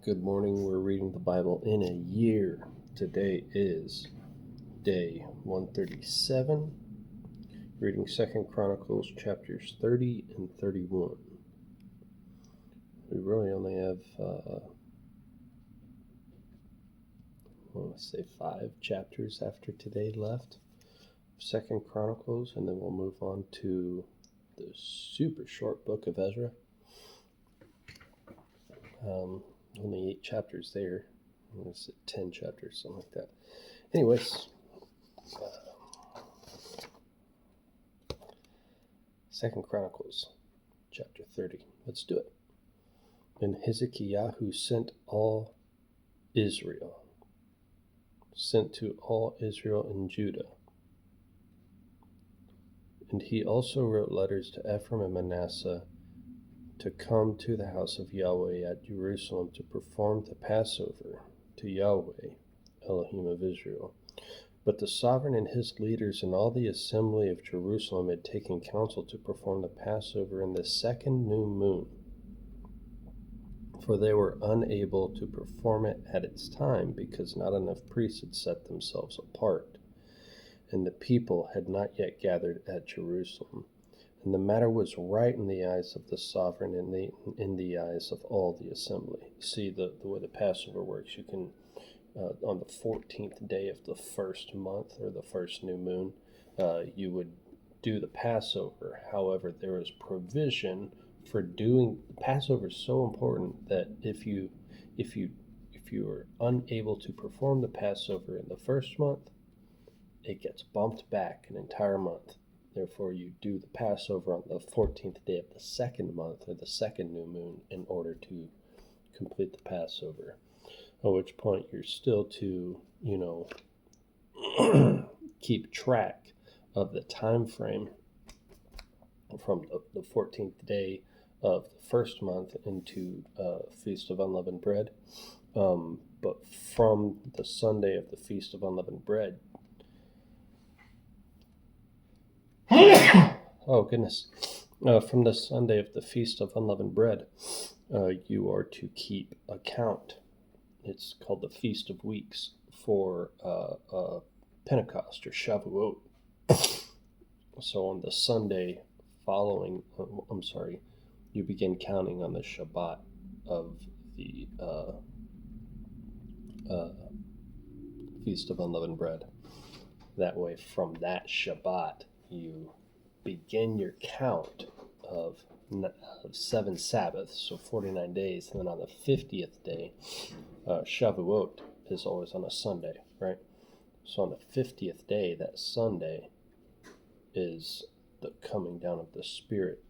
Good morning. We're reading the Bible in a year. Today is day 137. Reading 2 Chronicles chapters 30 and 31. We really only have, 5 chapters after today left. 2 Chronicles, and then we'll move on to the super short book of Ezra. Only 8 chapters there. I'm going to say 10 chapters, something like that. Anyways, 2 Chronicles chapter 30. Let's do it. And Hezekiah sent to all Israel and Judah. And he also wrote letters to Ephraim and Manasseh to come to the house of Yahweh at Jerusalem to perform the Passover to Yahweh, Elohim of Israel. But the sovereign and his leaders and all the assembly of Jerusalem had taken counsel to perform the Passover in the second new moon, for they were unable to perform it at its time because not enough priests had set themselves apart, and the people had not yet gathered at Jerusalem. And the matter was right in the eyes of the sovereign and in the eyes of all the assembly. See, the way the Passover works, you can, on the 14th day of the first month or the first new moon, you would do the Passover. However, there is provision for doing Passover. Is so important that if you are unable to perform the Passover in the first month, it gets bumped back an entire month. Therefore, you do the Passover on the 14th day of the second month or the second new moon in order to complete the Passover. At which point you're still to, keep track of the time frame from the 14th day of the first month into Feast of Unleavened Bread. But from the Sunday of the Feast of Unleavened Bread, oh goodness, from the Sunday of the Feast of Unleavened Bread, you are to keep account. It's called the Feast of Weeks for Pentecost or Shavuot. So on the Sunday following, you begin counting on the Shabbat of the Feast of Unleavened Bread. That way, from that Shabbat, you begin your count of 7 Sabbaths, so 49 days, and then on the 50th day, Shavuot is always on a Sunday, right? So on the 50th day, that Sunday, is the coming down of the Spirit.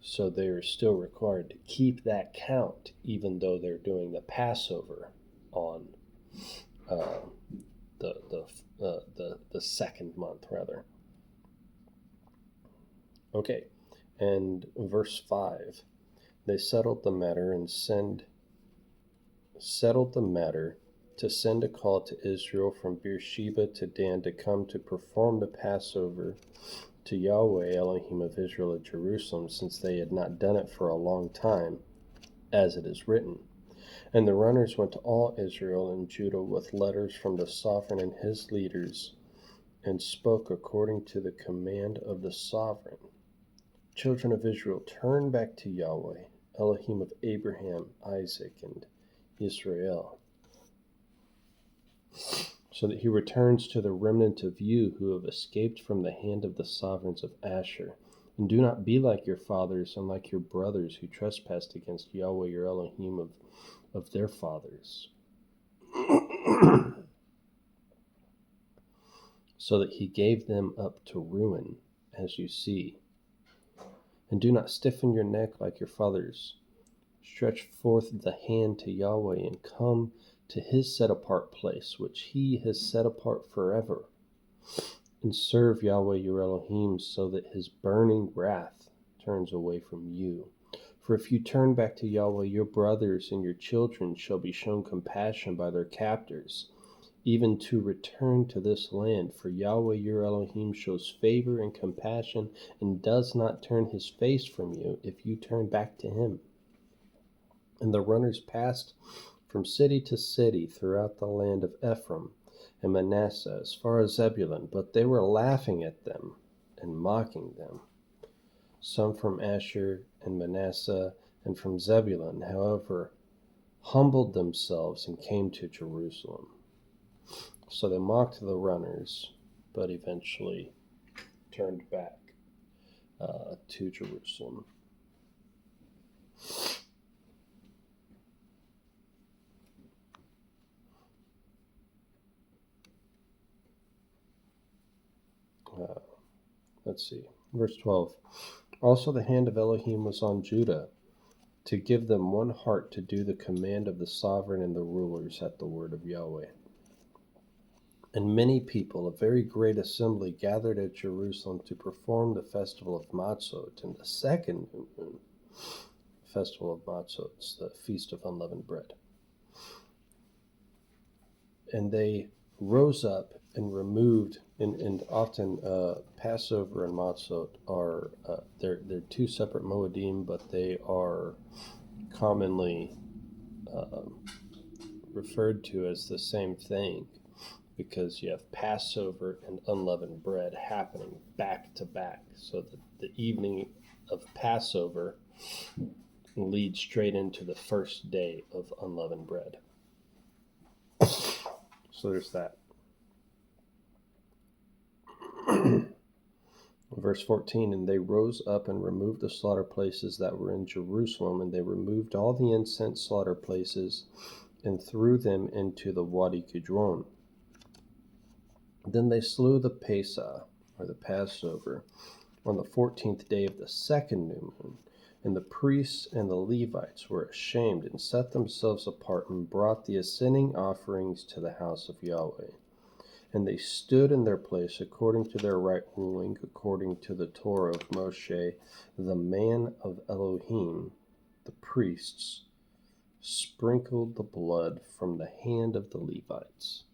So they're still required to keep that count, even though they're doing the Passover on the second month, rather. Okay, and verse 5, they settled the matter to send a call to Israel from Beersheba to Dan to come to perform the Passover to Yahweh, Elohim of Israel at Jerusalem, since they had not done it for a long time, as it is written. And the runners went to all Israel and Judah with letters from the sovereign and his leaders, and spoke according to the command of the sovereign. Children of Israel, turn back to Yahweh, Elohim of Abraham, Isaac, and Israel, so that he returns to the remnant of you who have escaped from the hand of the sovereigns of Asher. And do not be like your fathers and like your brothers who trespassed against Yahweh, your Elohim of their fathers, so that he gave them up to ruin, as you see. And do not stiffen your neck like your fathers. Stretch forth the hand to Yahweh and come to his set-apart place, which he has set apart forever, and serve Yahweh your Elohim, so that his burning wrath turns away from you. For if you turn back to Yahweh, your brothers and your children shall be shown compassion by their captors, even to return to this land. For Yahweh your Elohim shows favor and compassion, and does not turn his face from you if you turn back to him. And the runners passed from city to city throughout the land of Ephraim and Manasseh as far as Zebulun, but they were laughing at them and mocking them. Some from Asher and Manasseh and from Zebulun, however, humbled themselves and came to Jerusalem. So they mocked the runners, but eventually turned back to Jerusalem. Let's see, verse 12. Also the hand of Elohim was on Judah, to give them one heart to do the command of the sovereign and the rulers at the word of Yahweh. And many people, a very great assembly, gathered at Jerusalem to perform the festival of Matzot in the second new moon. Festival of Matzot, the Feast of Unleavened Bread. And they rose up and removed, and often Passover and Matzot are they're two separate Moedim, but they are commonly referred to as the same thing, because you have Passover and unleavened bread happening back to back, so that the evening of Passover leads straight into the first day of unleavened bread. So there's that. Verse 14, and they rose up and removed the slaughter places that were in Jerusalem, and they removed all the incense slaughter places and threw them into the Wadi Kidron. Then they slew the Pesach, or the Passover, on the 14th day of the second new moon. And the priests and the Levites were ashamed and set themselves apart and brought the ascending offerings to the house of Yahweh. And they stood in their place according to their right ruling, according to the Torah of Moshe, the man of Elohim. The priests sprinkled the blood from the hand of the Levites.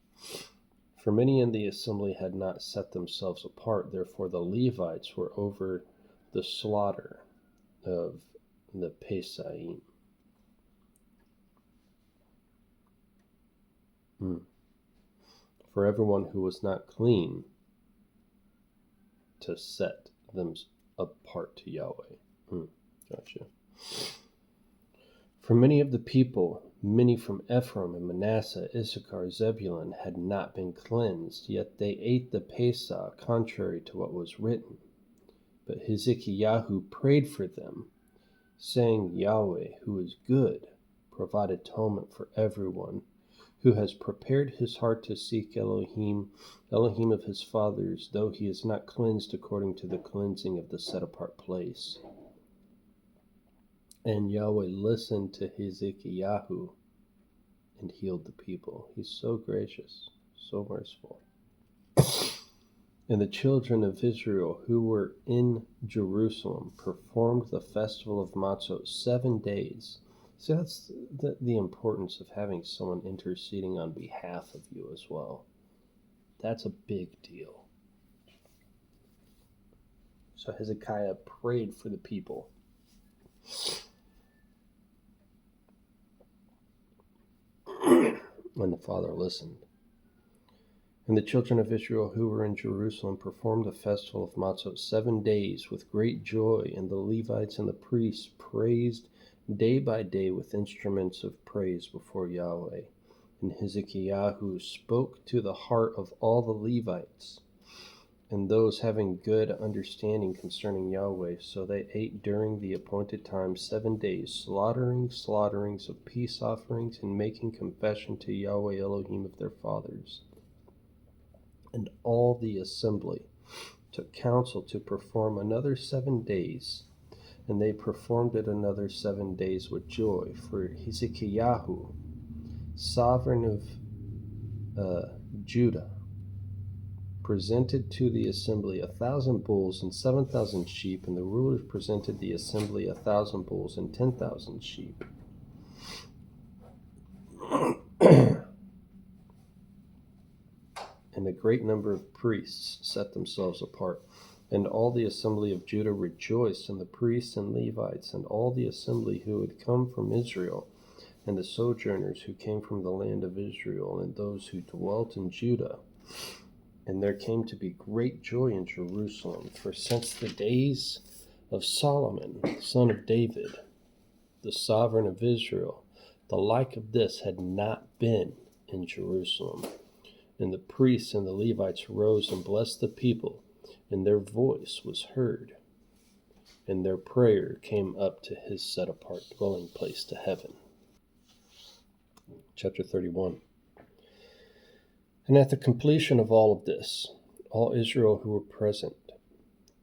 For many in the assembly had not set themselves apart, therefore the Levites were over the slaughter of the Pesachim. For everyone who was not clean, to set them apart to Yahweh. Gotcha. For many of the people, many from Ephraim and Manasseh, Issachar, Zebulun, had not been cleansed, yet they ate the Pesach contrary to what was written. But Hezekiah prayed for them, saying, Yahweh, who is good, provide atonement for everyone who has prepared his heart to seek Elohim of his fathers, though he is not cleansed according to the cleansing of the set-apart place. And Yahweh listened to Hezekiah and healed the people. He's so gracious, so merciful. And the children of Israel who were in Jerusalem performed the festival of Matzot 7 days. So that's the importance of having someone interceding on behalf of you as well. That's a big deal. So Hezekiah prayed for the people. And the Father listened. And the children of Israel who were in Jerusalem performed the festival of Matzot 7 days with great joy, and the Levites and the priests praised day by day with instruments of praise before Yahweh. And Hezekiah spoke to the heart of all the Levites and those having good understanding concerning Yahweh. So they ate during the appointed time 7 days, slaughterings of peace offerings, and making confession to Yahweh Elohim of their fathers. And all the assembly took counsel to perform another 7 days, and they performed it another 7 days with joy. For Hezekiah, sovereign of Judah, presented to the assembly 1,000 bulls and 7,000 sheep, and the rulers presented the assembly 1,000 bulls and 10,000 sheep. And a great number of priests set themselves apart. And all the assembly of Judah rejoiced, and the priests and Levites, and all the assembly who had come from Israel, and the sojourners who came from the land of Israel, and those who dwelt in Judah. And there came to be great joy in Jerusalem, for since the days of Solomon, son of David, the sovereign of Israel, the like of this had not been in Jerusalem. And the priests and the Levites rose and blessed the people, and their voice was heard, and their prayer came up to his set-apart dwelling place to heaven. Chapter 31. And at the completion of all of this, all Israel who were present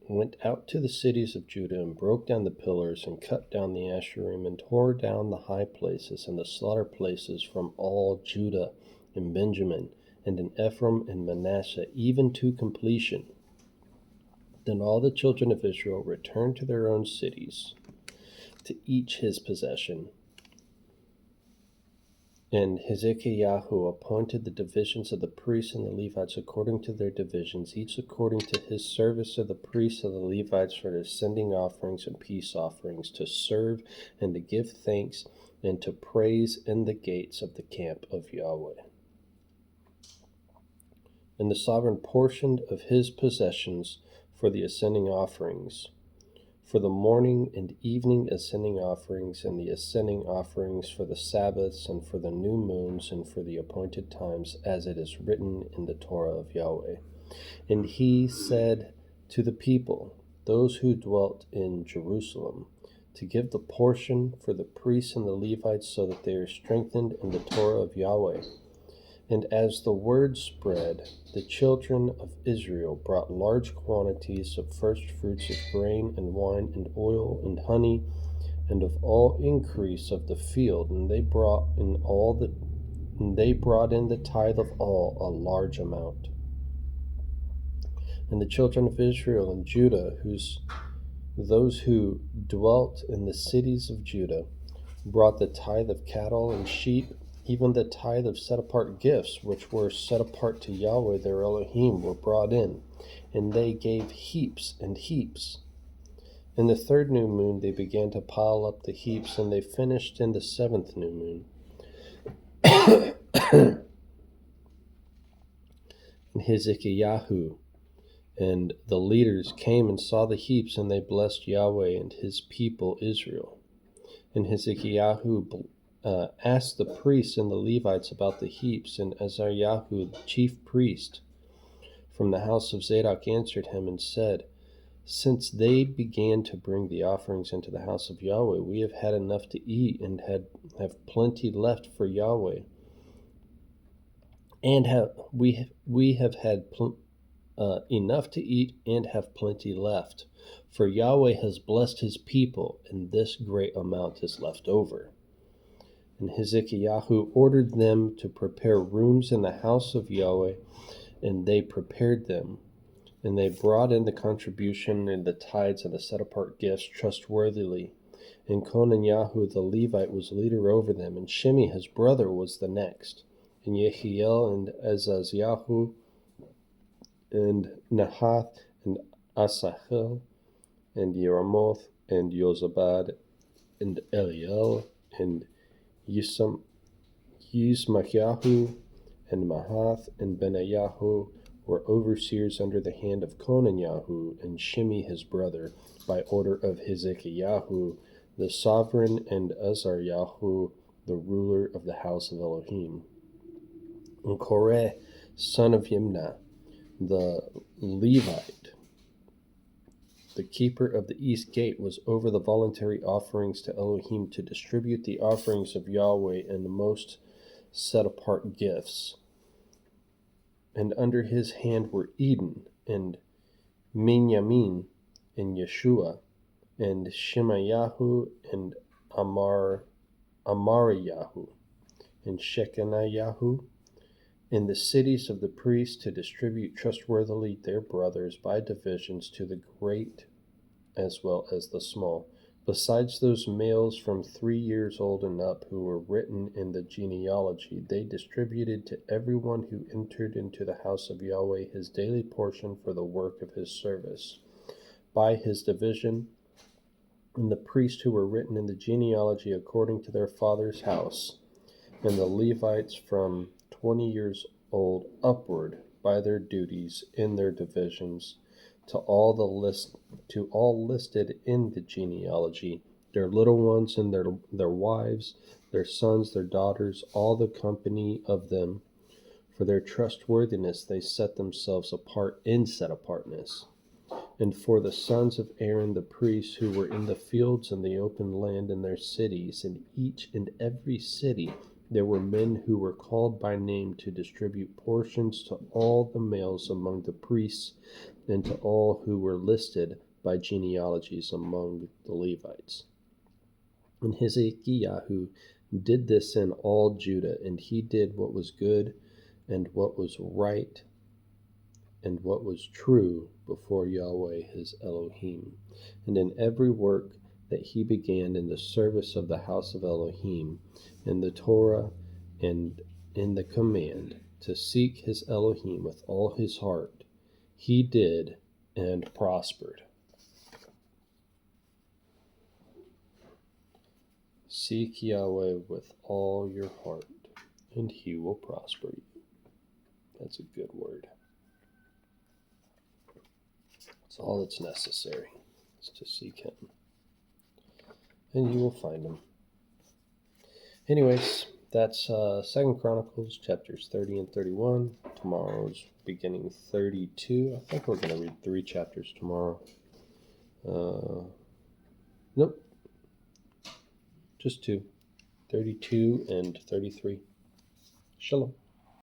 went out to the cities of Judah and broke down the pillars and cut down the Asherim and tore down the high places and the slaughter places from all Judah and Benjamin and in Ephraim and Manasseh, even to completion. Then all the children of Israel returned to their own cities, to each his possession. And Hezekiah appointed the divisions of the priests and the Levites according to their divisions, each according to his service of the priests and the Levites for their sending offerings and peace offerings, to serve and to give thanks and to praise in the gates of the camp of Yahweh. And the sovereign portioned of his possessions for the ascending offerings, for the morning and evening ascending offerings, and the ascending offerings for the Sabbaths, and for the new moons, and for the appointed times, as it is written in the Torah of Yahweh. And he said to the people, those who dwelt in Jerusalem, to give the portion for the priests and the Levites, so that they are strengthened in the Torah of Yahweh. And as the word spread, the children of Israel brought large quantities of first fruits of grain and wine and oil and honey, and of all increase of the field, and they brought in the tithe of all, a large amount. And the children of Israel and Judah, those who dwelt in the cities of Judah, brought the tithe of cattle and sheep, even the tithe of set-apart gifts, which were set apart to Yahweh their Elohim, were brought in, and they gave heaps and heaps. In the third new moon they began to pile up the heaps, and they finished in the seventh new moon. And Hezekiah and the leaders came and saw the heaps, and they blessed Yahweh and his people Israel. And Hezekiah asked the priests and the Levites about the heaps, and Azariah, the chief priest from the house of Zadok, answered him and said, since they began to bring the offerings into the house of Yahweh, we have had enough to eat and have plenty left for Yahweh, and we have had enough to eat and have plenty left, for Yahweh has blessed his people, and this great amount is left over. And Hezekiah ordered them to prepare rooms in the house of Yahweh, and they prepared them. And they brought in the contribution and the tithes and the set-apart gifts trustworthily. And Conaniah the Levite was leader over them, and Shimei his brother was the next. And Yehiel and Azaziah and Nahath and Asahel and Yeramoth and Yozabad and Eliel and Yismachiahu and Mahath and Benayahu were overseers under the hand of Conaniah and Shimei his brother, by order of Hezekiah the sovereign, and Azariah the ruler of the house of Elohim. And Koreh son of Yimnah the Levite, the keeper of the east gate, was over the voluntary offerings to Elohim, to distribute the offerings of Yahweh and the most set-apart gifts. And under his hand were Eden, and Minyamin, and Yeshua, and Shemayahu, and Amariyahu, and Shechaniah, in the cities of the priests, to distribute trustworthily their brothers by divisions to the great as well as the small, besides those males from 3 years old and up who were written in the genealogy. They distributed to everyone who entered into the house of Yahweh his daily portion for the work of his service, by his division, And the priests who were written in the genealogy according to their father's house, and the Levites from 20 years old upward by their duties in their divisions, to all listed in the genealogy, their little ones and their wives, their sons, their daughters, all the company of them. For their trustworthiness they set themselves apart in set apartness. And for the sons of Aaron the priests who were in the fields and the open land in their cities, in each and every city there were men who were called by name to distribute portions to all the males among the priests and to all who were listed by genealogies among the Levites. And Hezekiah did this in all Judah, and he did what was good and what was right and what was true before Yahweh his Elohim. And in every work that he began in the service of the house of Elohim, in the Torah and in the command to seek his Elohim with all his heart, he did and prospered. Seek Yahweh with all your heart, and he will prosper you. That's a good word. That's all that's necessary, is to seek him. And you will find him. Anyways, that's 2 Chronicles chapters 30 and 31. Tomorrow's beginning 32. I think we're going to read 3 chapters tomorrow. Nope. Just 2. 32 and 33. Shalom.